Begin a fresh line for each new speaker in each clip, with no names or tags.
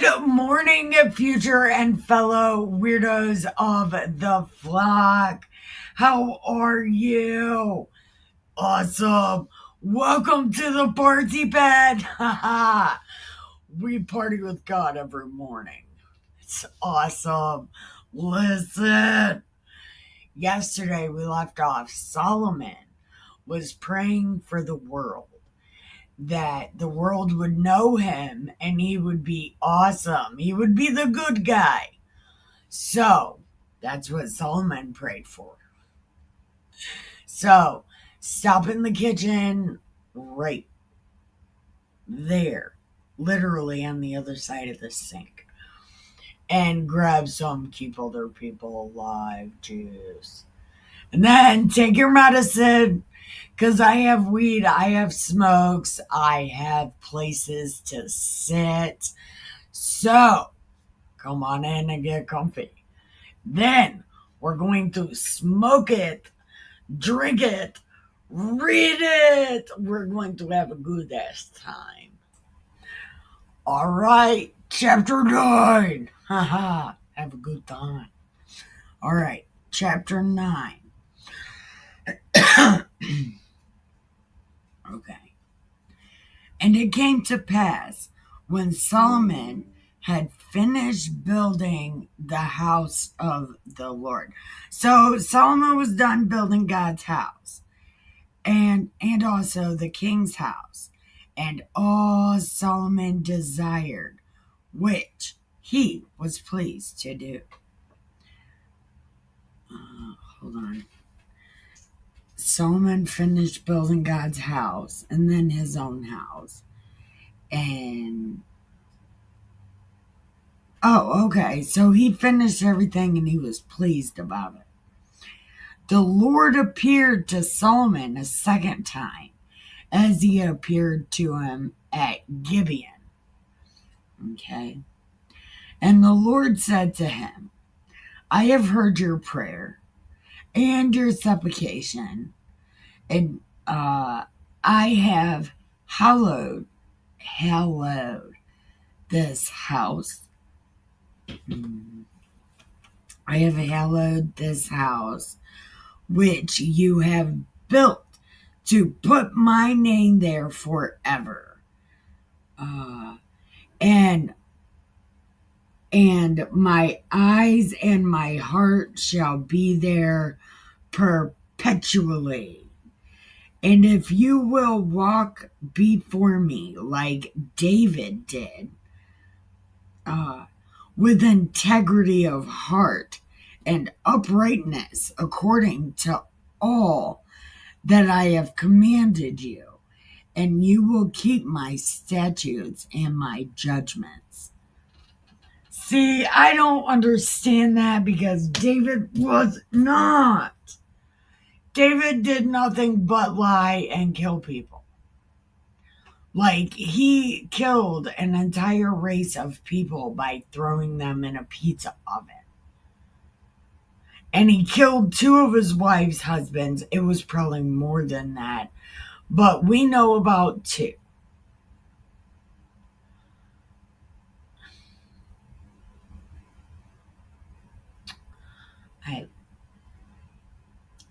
Good morning, future and fellow weirdos of the flock. How are you? Awesome. Welcome to the party bed. We party with God every morning. It's awesome. Listen, yesterday we left off. Solomon was praying for the world, that the world would know him and he would be awesome. He would be the good guy. So that's what Solomon prayed for. So stop in the kitchen right there, literally on the other side of the sink, and grab some Keep Other People Alive juice. And then take your medicine, because I have weed, I have smokes, I have places to sit. So come on in and get comfy. Then we're going to smoke it, drink it, read it. We're going to have a good ass time. All right, chapter 9. Haha, have a good time. All right, chapter 9. Okay. And it came to pass when Solomon had finished building the house of the Lord. So Solomon was done building God's house and also the king's house, and all Solomon desired, which he was pleased to do. Hold on. Solomon finished building God's house and then his own house. And okay. So he finished everything and he was pleased about it. The Lord appeared to Solomon a second time, as he appeared to him at Gibeon. Okay. And the Lord said to him, I have heard your prayer and your supplication, and I have hallowed this house. I have hallowed this house which you have built to put my name there forever. And my eyes and my heart shall be there perpetually. And if you will walk before me like David did, with integrity of heart and uprightness according to all that I have commanded you, and you will keep my statutes and my judgments. See, I don't understand that, because David was not. David did nothing but lie and kill people. Like, he killed an entire race of people by throwing them in a pizza oven. And he killed 2 of his wife's husbands. It was probably more than that, but we know about 2.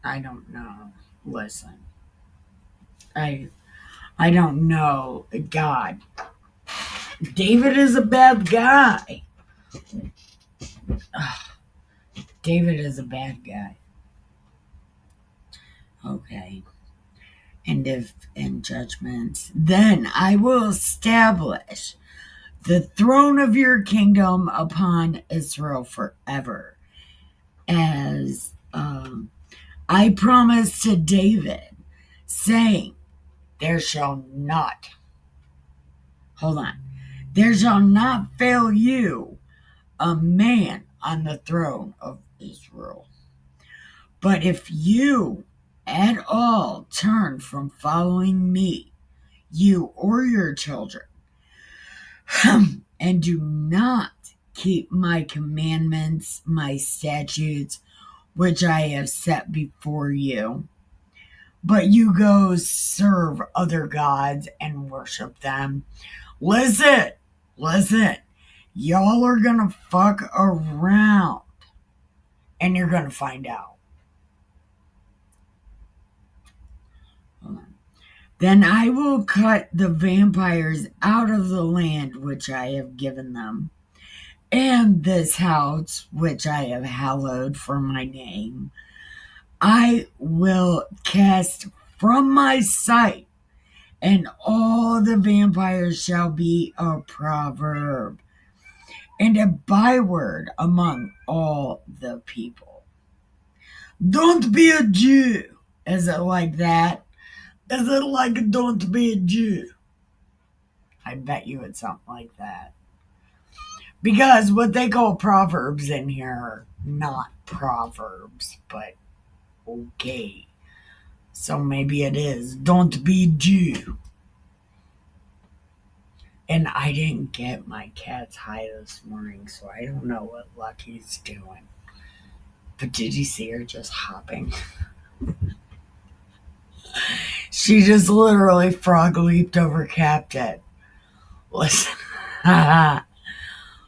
I don't know. Listen. I don't know. God. David is a bad guy. David is a bad guy. Okay. And if in judgment, then I will establish the throne of your kingdom upon Israel forever, as I promised to David, saying, there shall not fail you a man on the throne of Israel. But if you at all turn from following me, you or your children, and do not keep my commandments, my statutes, which I have set before you, but you go serve other gods and worship them. Listen, Y'all are gonna fuck around. And you're gonna find out. Hold on. Then I will cut the vampires out of the land which I have given them, and this house which I have hallowed for my name. I will cast from my sight, and all the vampires shall be a proverb and a byword among all the people. Don't be a Jew. Is it like that? Is it like don't be a Jew? I bet you it's something like that. Because what they call proverbs in here are not proverbs, but okay. So maybe it is. Don't be Jew. And I didn't get my cat's high this morning, so I don't know what Lucky's doing. But did you see her just hopping? She just literally frog leaped over Captain. Listen.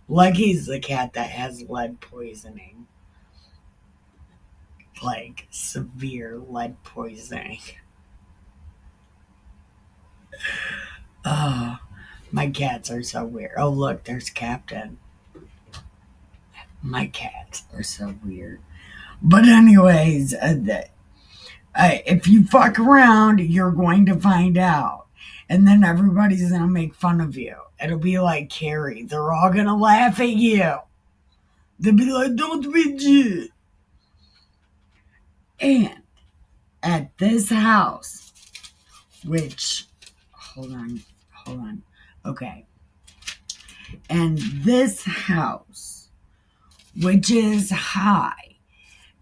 Lucky's the cat that has lead poisoning. Like severe lead poisoning. Oh, my cats are so weird. Oh, look, there's Captain. My cats are so weird. But anyways, if you fuck around, you're going to find out. And then everybody's going to make fun of you. It'll be like Carrie. They're all going to laugh at you. They'll be like, don't be Jew. And at this house, which, hold on. Okay. And this house, which is high,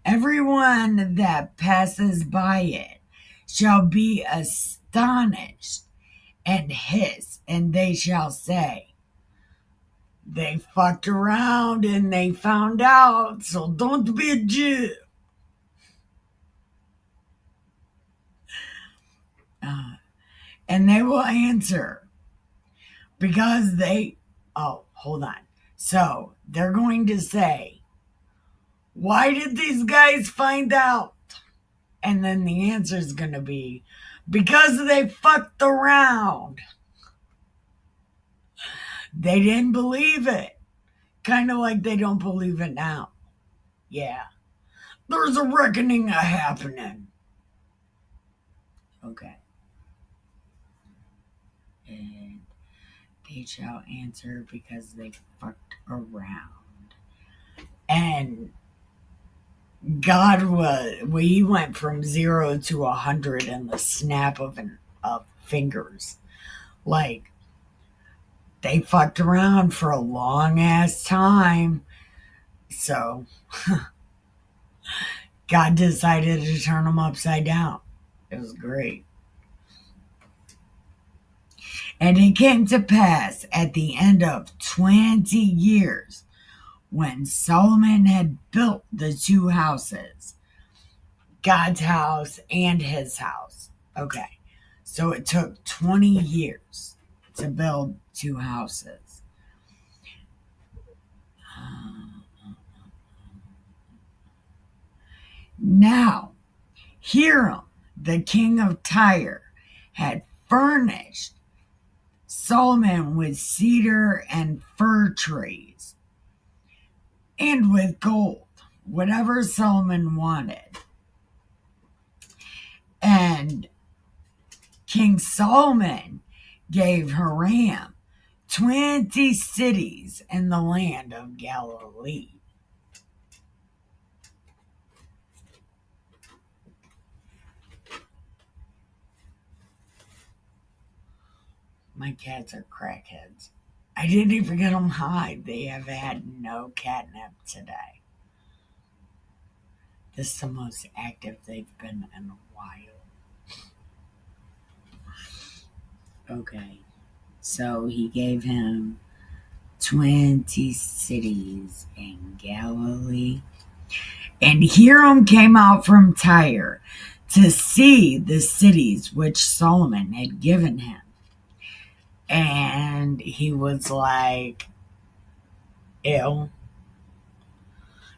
everyone that passes by it shall be astonished and hiss, and they shall say, they fucked around and they found out, so don't be a Jew. And they will answer, because hold on. So they're going to say, why did these guys find out? And then the answer is going to be, because they fucked around. They didn't believe it. Kind of like they don't believe it now. Yeah. There's a reckoning happening. Okay. And they shall answer because they fucked around. And he went from 0 to 100 in the snap of fingers. Like, they fucked around for a long ass time. So, God decided to turn them upside down. It was great. And it came to pass at the end of 20 years, when Solomon had built the two houses, God's house and his house. Okay, so it took 20 years to build two houses. Now, Hiram, the king of Tyre, had furnished Solomon with cedar and fir trees, and with gold, whatever Solomon wanted. And King Solomon gave Hiram 20 cities in the land of Galilee. My cats are crackheads. I didn't even get them high. They have had no catnip today. This is the most active they've been in a while. Okay, so he gave him 20 cities in Galilee. And Hiram came out from Tyre to see the cities which Solomon had given him. And he was like, Ew.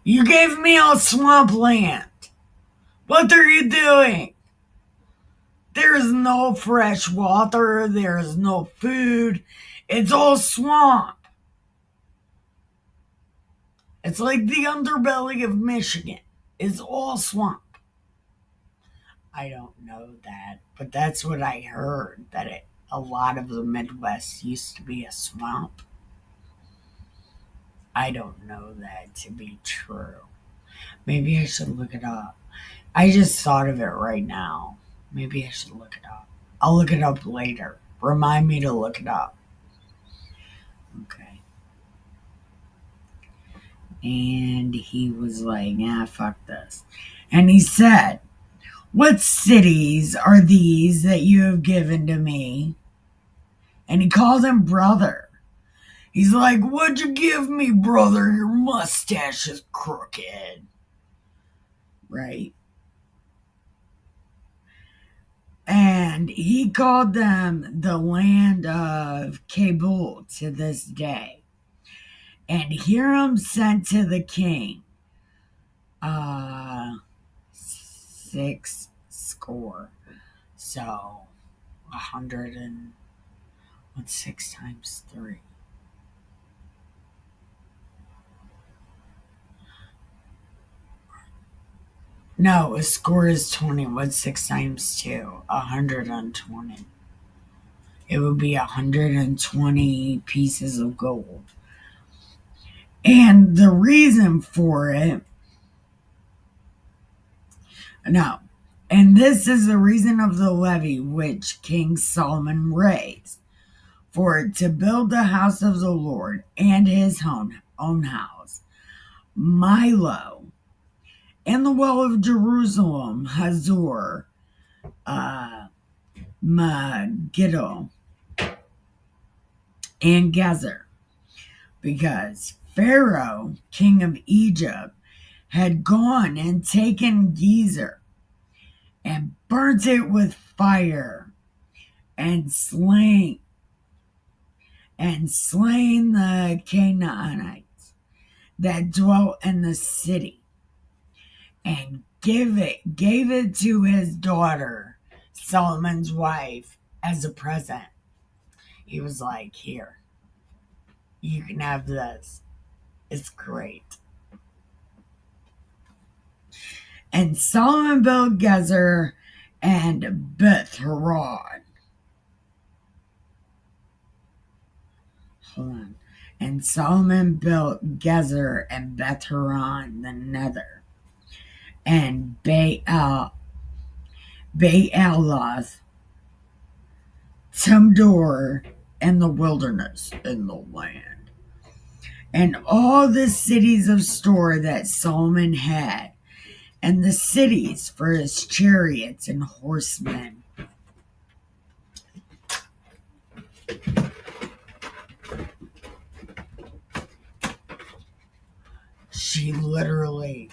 You gave me all swampland. What are you doing? There is no fresh water. There is no food. It's all swamp. It's like the underbelly of Michigan. It's all swamp. I don't know that, but that's what I heard, that a lot of the Midwest used to be a swamp. I don't know that to be true. Maybe I should look it up. I just thought of it right now. Maybe I should look it up. I'll look it up later. Remind me to look it up. Okay. And he was like, fuck this. And he said, what cities are these that you have given to me? And he called him brother. He's like, what'd you give me, brother? Your mustache is crooked. Right? And he called them the land of Kabul to this day. And Hiram sent to the king 6 score. So 100 and what's 6 times 3? No, a score is 20. What's 6 times 2? 120. It would be 120 pieces of gold. And the reason for it, no, and this is the reason of the levy which King Solomon raised, for it to build the house of the Lord and his own house, Milo, and the wall of Jerusalem, Hazor, Megiddo, and Gettr, because Pharaoh, king of Egypt, had gone and taken Gettr and burnt it with fire and slain the Canaanites that dwelt in the city, and gave it to his daughter, Solomon's wife, as a present. He was like, here, you can have this. It's great. And Solomon built Gettr and Beth Horon. Hold on. And Solomon built Gettr and Beth Horon, the nether, and Baaloth, Timdor, and the wilderness in the land, and all the cities of store that Solomon had, and the cities for his chariots and horsemen.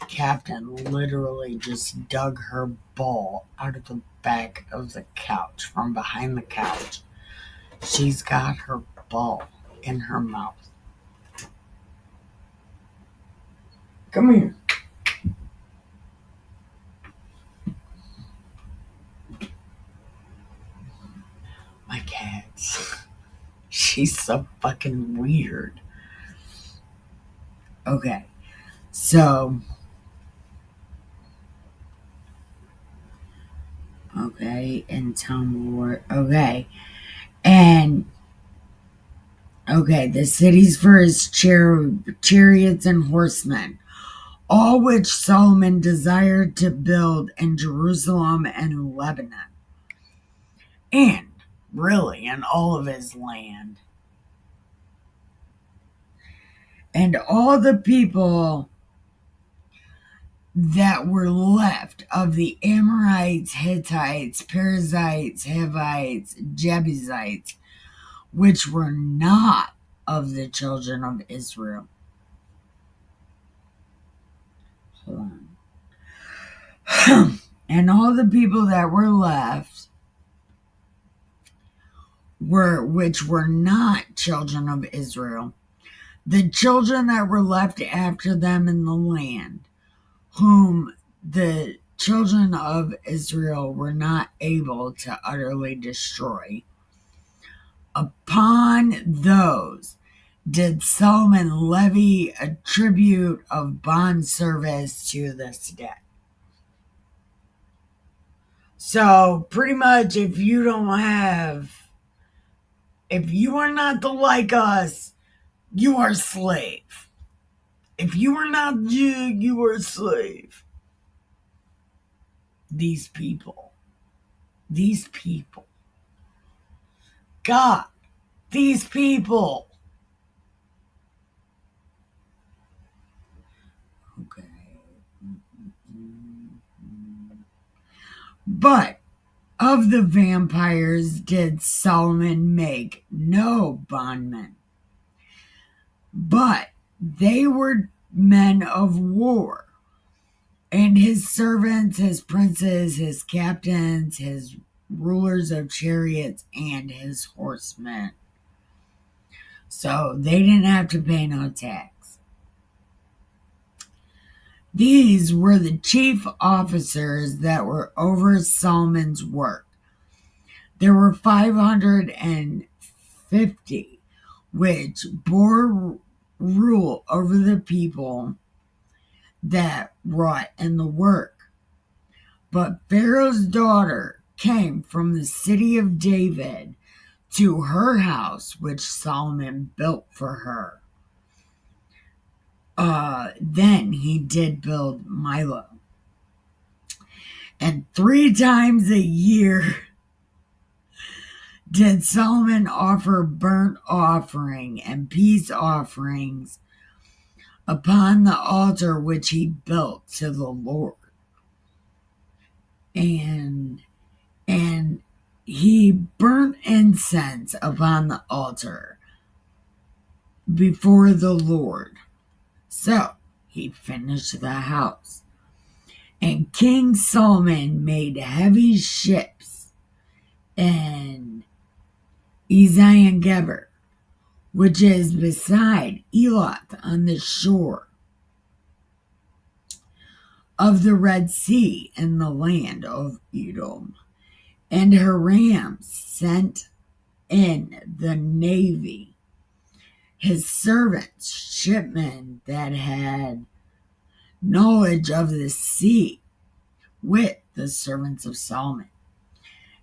Captain literally just dug her ball out of the back of the couch, from behind the couch. She's got her ball in her mouth. Come here. My cat. She's so fucking weird. Okay. So, okay, and tell me more. Okay, and okay, the cities for his chariots and horsemen, all which Solomon desired to build in Jerusalem and Lebanon, and really in all of his land, and all the people that were left of the Amorites, Hittites, Perizzites, Hivites, Jebusites, which were not of the children of Israel. Hold on. And all the people that were left which were not children of Israel, the children that were left after them in the land, whom the children of Israel were not able to utterly destroy, upon those did Solomon levy a tribute of bond service to this day. So pretty much if you are not the like us, you are a slave. If you are not Jew, you are a slave. These people. God, these people. Okay. But of the vampires did Solomon make no bondmen, but they were men of war, and his servants, his princes, his captains, his rulers of chariots, and his horsemen. So they didn't have to pay no tax. These were the chief officers that were over Solomon's work. There were 550 which bore rule over the people that wrought in the work. But Pharaoh's daughter came from the city of David to her house, which Solomon built for her. Then he did build Milo. And 3 times a year did Solomon offer burnt offering and peace offerings upon the altar which he built to the Lord. And he burnt incense upon the altar before the Lord. So he finished the house. And King Solomon made heavy ships in Ezion-Geber, which is beside Eloth on the shore of the Red Sea in the land of Edom. And Hiram sent in the navy his servants, shipmen that had knowledge of the sea, with the servants of Solomon.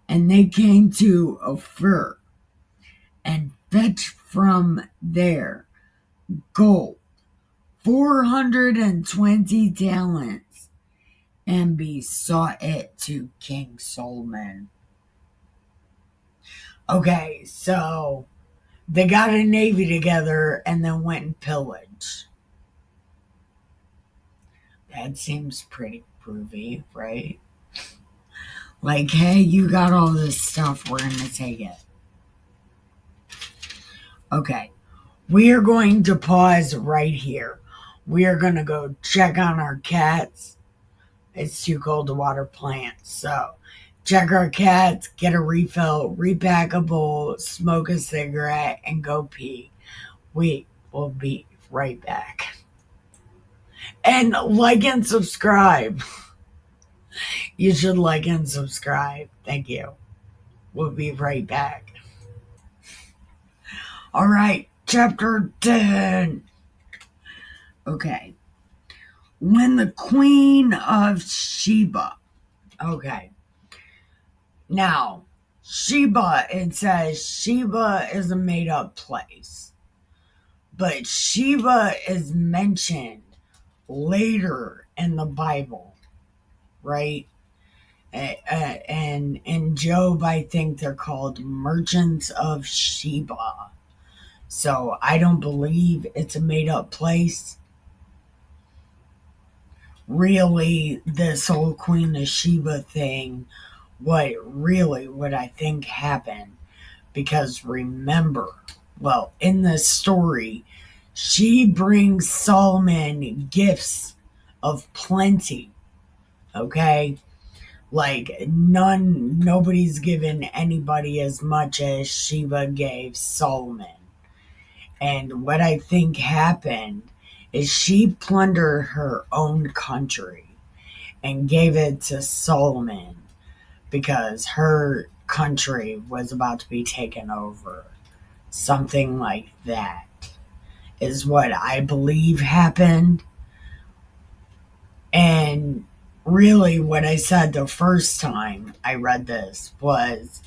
And they came to Ophir and fetched from there gold, 420 talents, and besought it to King Solomon. Okay, so they got a navy together and then went and pillaged. That seems pretty groovy, right? Like, hey, you got all this stuff, we're going to take it. Okay, we are going to pause right here. We are going to go check on our cats. It's too cold to water plants, so check our cats, get a refill, repack a bowl, smoke a cigarette, and go pee. We will be right back. And like and subscribe. You should like and subscribe. Thank you. We'll be right back. All right, chapter 10. Okay. When the Queen of Sheba. Okay. Now, Sheba, it says Sheba is a made up place. But Sheba is mentioned later in the Bible, right? And in Job, I think they're called merchants of Sheba. So I don't believe it's a made up place. Really, this whole Queen of Sheba thing, what I think happened, because remember, well, in this story, she brings Solomon gifts of plenty, okay? Like, nobody's given anybody as much as Sheba gave Solomon. And what I think happened is she plundered her own country and gave it to Solomon because her country was about to be taken over. Something like that is what I believe happened. And really, what I said the first time I read this was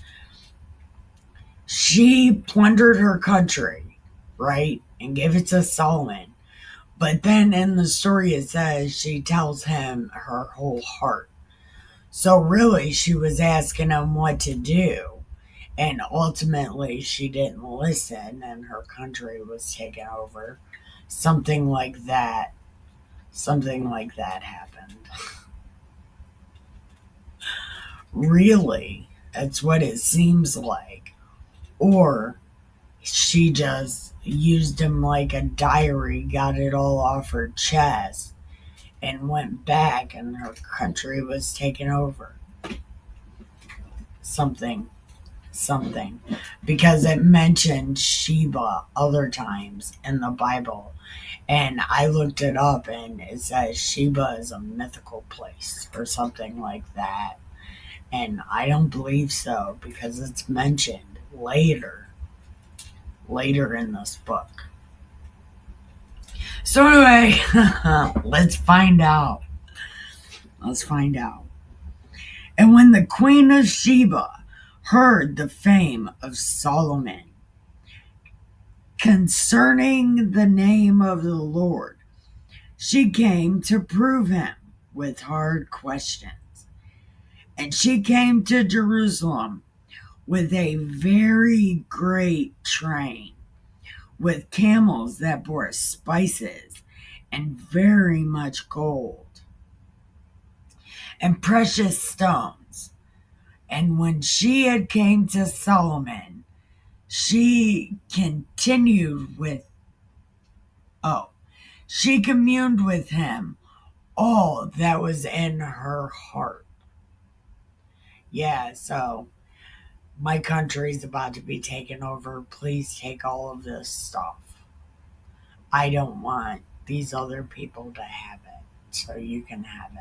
she plundered her country, right? And gave it to Solomon. But then in the story, it says she tells him her whole heart. So really, she was asking him what to do. And ultimately, she didn't listen, and her country was taken over. Something like that. Something like that happened. Really, that's what it seems like. Or she just used him like a diary, got it all off her chest, and went back, and her country was taken over. Something. Because it mentioned Sheba other times in the Bible. And I looked it up, and it says Sheba is a mythical place or something like that. And I don't believe so because it's mentioned later in this book. So anyway, let's find out. And when the Queen of Sheba heard the fame of Solomon concerning the name of the Lord, she came to prove him with hard questions. And she came to Jerusalem with a very great train, with camels that bore spices and very much gold and precious stones. And when she had came to Solomon, she continued with, she communed with him all that was in her heart. Yeah, so my country's about to be taken over. Please take all of this stuff. I don't want these other people to have it, so you can have it.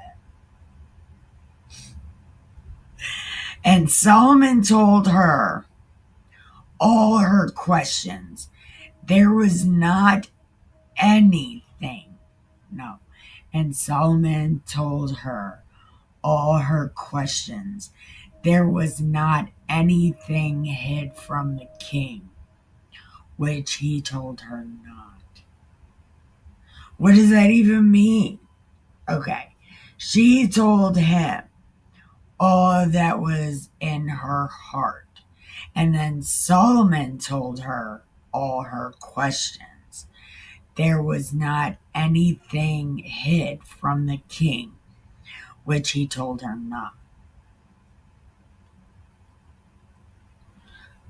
And Solomon told her all her questions. There was not anything. No. And Solomon told her all her questions. There was not anything hid from the king, which he told her not. What does that even mean? Okay. She told him all that was in her heart. And then Solomon told her all her questions. There was not anything hid from the king, which he told her not.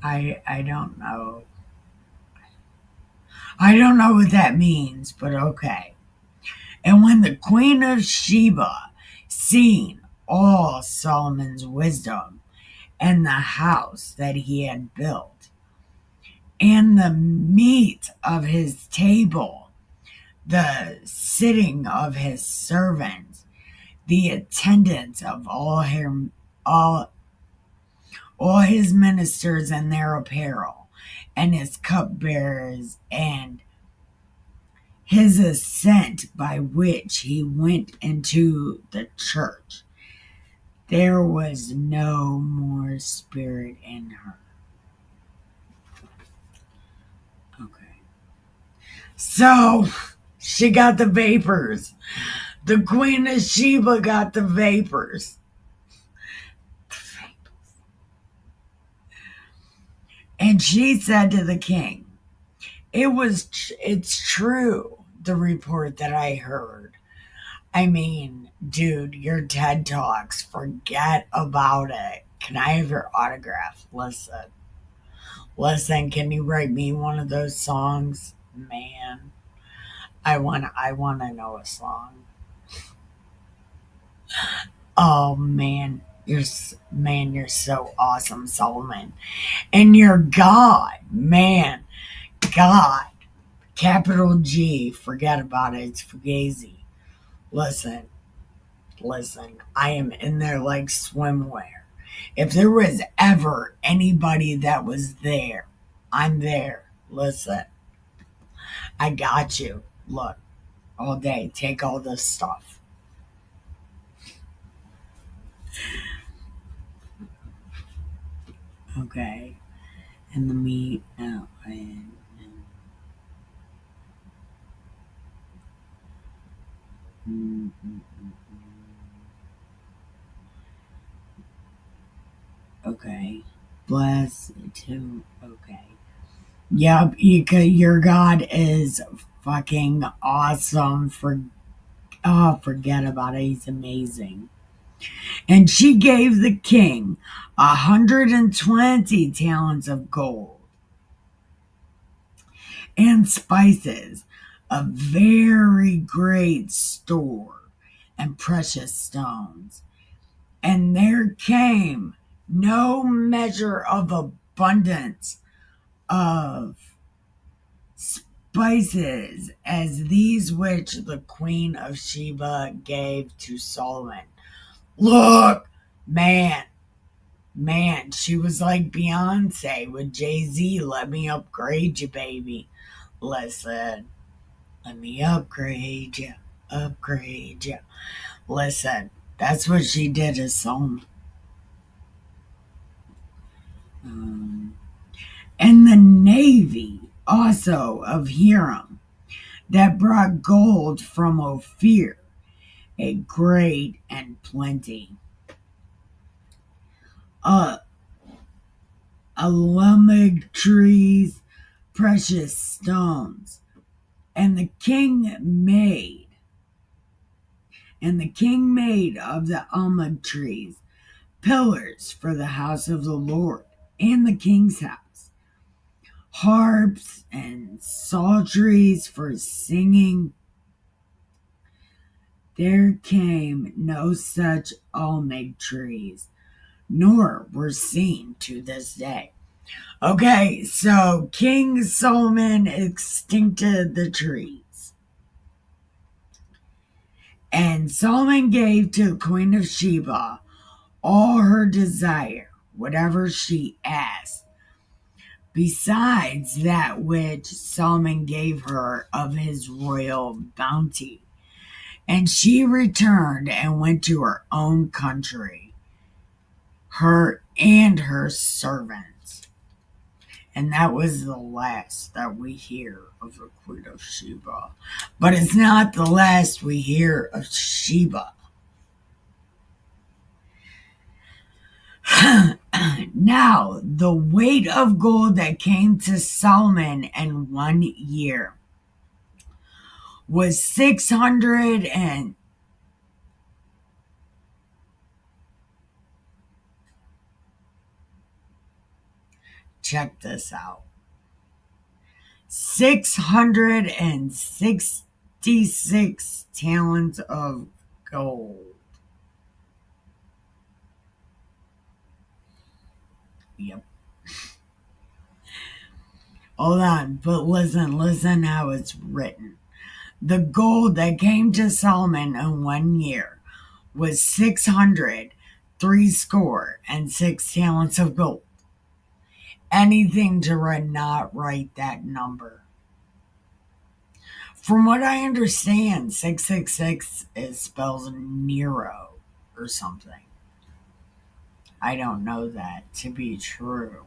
I don't know. I don't know what that means, but okay. And when the Queen of Sheba seen all Solomon's wisdom and the house that he had built, and the meat of his table, the sitting of his servants, the attendance of all his ministers and their apparel, and his cupbearers, and his ascent by which he went into the church, there was no more spirit in her. Okay. So, she got the vapors. The Queen of Sheba got the vapors. And she said to the king, it's true, the report that I heard. I mean, dude, your TED Talks, forget about it. Can I have your autograph? Listen, can you write me one of those songs? Man, I want to know a song. Oh man, you're so awesome, Solomon. And you're God, man. God. Capital G, forget about it. It's Fugazi. Listen, I am in there like swimwear. If there was ever anybody that was there, I'm there. Listen, I got you. Look, all day, take all this stuff. Okay, and the meat. Oh, mm, mm, mm. Okay, bless too. Okay. Yep, your God is fucking awesome. Forget about it. He's amazing. And she gave the king 120 talents of gold and spices, a very great store, and precious stones. And there came no measure of abundance of spices as these which the queen of Sheba gave to Solomon. Look, man, she was like Beyonce with Jay-Z. Let me upgrade you, baby. Listen, let me upgrade you, upgrade you. Listen, that's what she did to Solomon. And the navy also of Hiram that brought gold from Ophir, a great and plenty. Alemig trees, precious stones. And the king made of the almond trees pillars for the house of the Lord and the king's house, harps and psalteries for singing. There came no such almond trees, nor were seen to this day. Okay, so King Solomon extincted the trees. And Solomon gave to the Queen of Sheba all her desire, whatever she asked, besides that which Solomon gave her of his royal bounty. And she returned and went to her own country, her and her servants. And that was the last that we hear of the Queen of Sheba. But it's not the last we hear of Sheba. Now, the weight of gold that came to Solomon in 1 year was 600 and check this out. 666 talents of gold. Yep. Hold on, but listen how it's written. The gold that came to Solomon in 1 year was 666 talents of gold. Anything to not write that number. From what I understand, 666 is spells Nero or something. I don't know that to be true.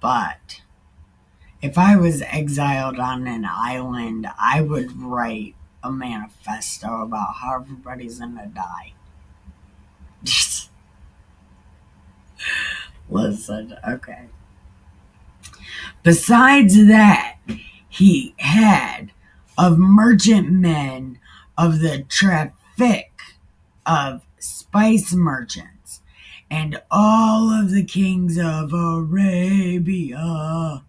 But if I was exiled on an island, I would write a manifesto about how everybody's gonna die. Listen, okay. Besides that, he had of merchantmen of the traffic of spice merchants and all of the kings of Arabia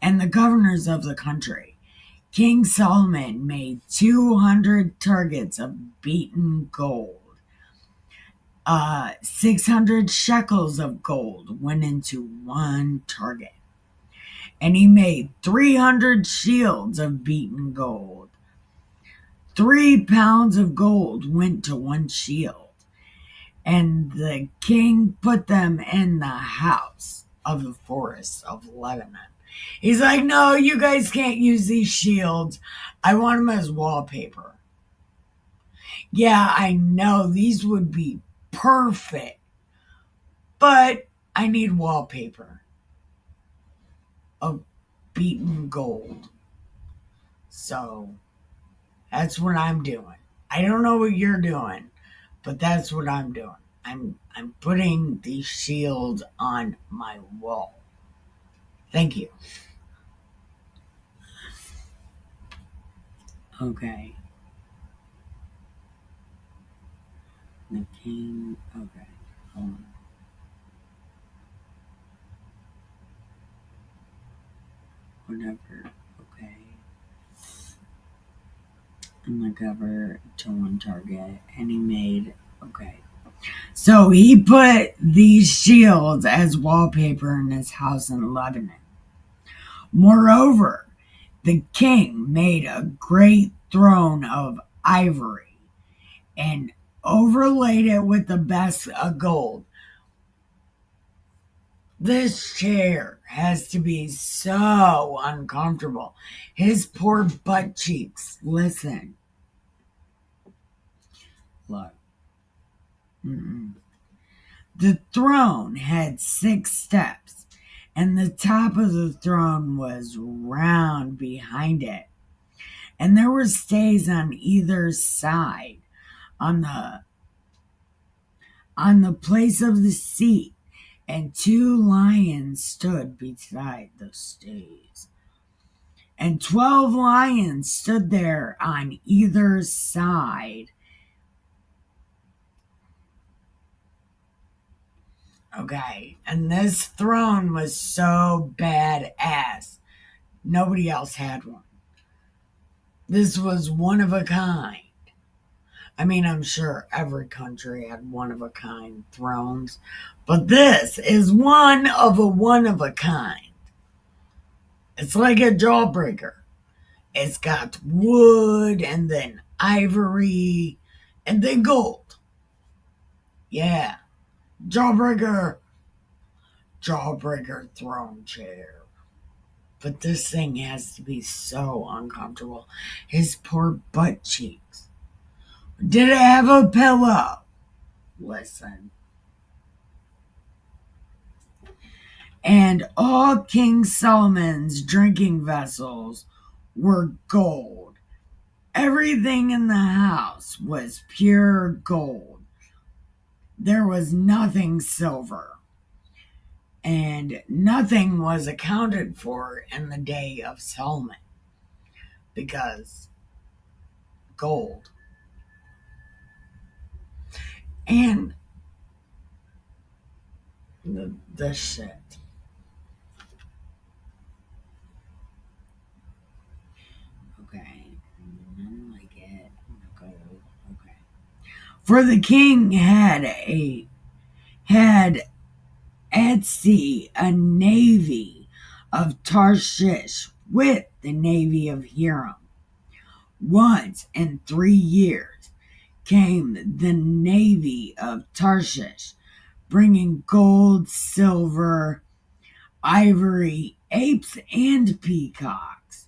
and the governors of the country. King Solomon made 200 targets of beaten gold. 600 shekels of gold went into one target. And he made 300 shields of beaten gold. 3 pounds of gold went to one shield, and the king put them in the house of the forest of Lebanon. He's like, no, you guys can't use these shields. I want them as wallpaper. Yeah, I know these would be perfect, but I need wallpaper of beaten gold. So that's what I'm doing. I don't know what you're doing, but that's what I'm doing. I'm putting these shields on my wall. Thank you. Okay. The king. Okay. Hold on. Whatever. Okay. And the cover to one target, and he made. Okay. So he put these shields as wallpaper in his house in Lebanon. Moreover, the king made a great throne of ivory and overlaid it with the best of gold. This chair has to be so uncomfortable. His poor butt cheeks. Listen. Look. Mm-mm. The throne had 6 steps, and the top of the throne was round behind it. And there were stays on either side on the place of the seat, and 2 lions stood beside the stays. And 12 lions stood there on either side. Okay, and this throne was so badass. Nobody else had one. This was one of a kind. I mean, I'm sure every country had one of a kind thrones, but this is one of a kind. It's like a jawbreaker. It's got wood and then ivory and then gold. Yeah. Jawbreaker throne chair. But this thing has to be so uncomfortable. His poor butt cheeks. Did it have a pillow? Listen. And all King Solomon's drinking vessels were gold. Everything in the house was pure gold. There was nothing silver. And nothing was accounted for in the day of Solomon. Because gold. And the shit. Okay. I don't like it. Gold. Okay. For the king had at sea a navy of Tarshish with the navy of Hiram. Once in 3 years came the navy of Tarshish, bringing gold, silver, ivory, apes, and peacocks.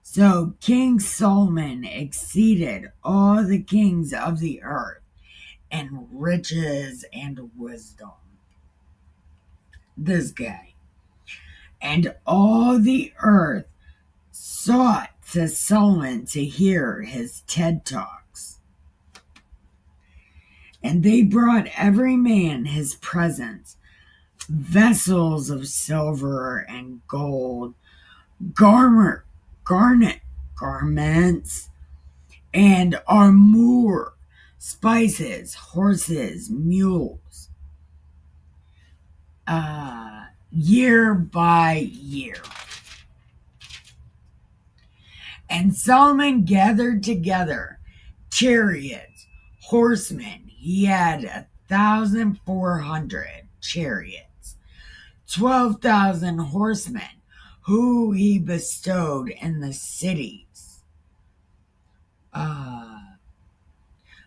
So King Solomon exceeded all the kings of the earth in riches and wisdom. This guy. And all the earth sought to Solomon to hear his TED Talks. And they brought every man his presents, vessels of silver and gold, garments, and armor, spices, horses, mules, year by year. And Solomon gathered together chariots, horsemen. He had 1,400 chariots, 12,000 horsemen, who he bestowed in the cities.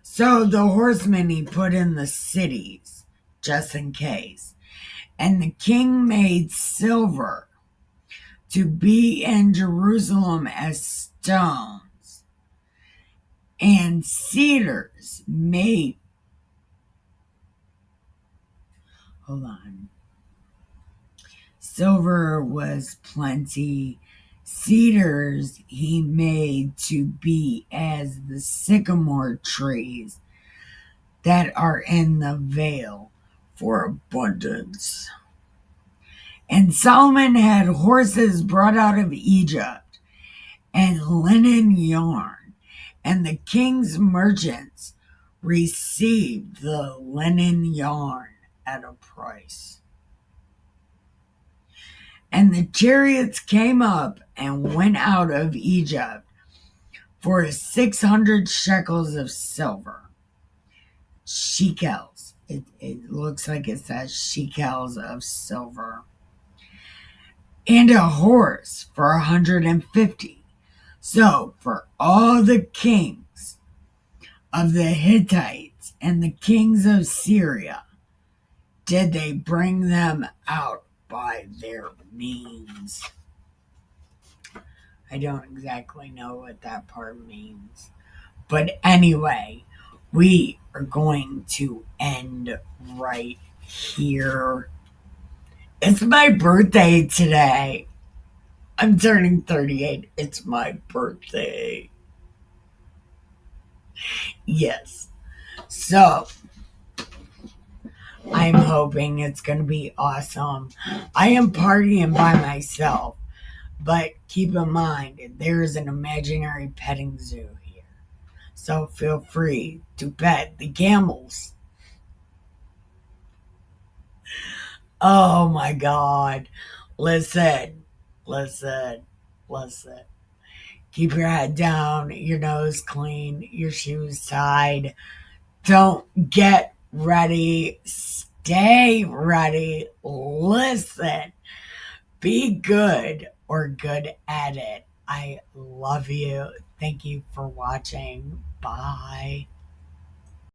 So the horsemen he put in the cities, just in case. And the king made silver to be in Jerusalem as stones, and cedars made. Hold on. Silver was plenty. Cedars he made to be as the sycamore trees that are in the vale for abundance. And Solomon had horses brought out of Egypt and linen yarn, and the king's merchants received the linen yarn at a price. And the chariots came up and went out of Egypt for 600 shekels of silver. Shekels. It looks like it says shekels of silver. And a horse for 150. So for all the kings of the Hittites and the kings of Syria, did they bring them out by their means. I don't exactly know what that part means. But anyway, we are going to end right here. It's my birthday today. I'm turning 38. It's my birthday. Yes. So, I'm hoping it's going to be awesome. I am partying by myself. But keep in mind, there is an imaginary petting zoo here. So feel free to pet the camels. Oh my God. Listen. Keep your head down, your nose clean, your shoes tied. Don't get ready. Stay ready. Listen. Be good or good at it. I love you. Thank you for watching. Bye.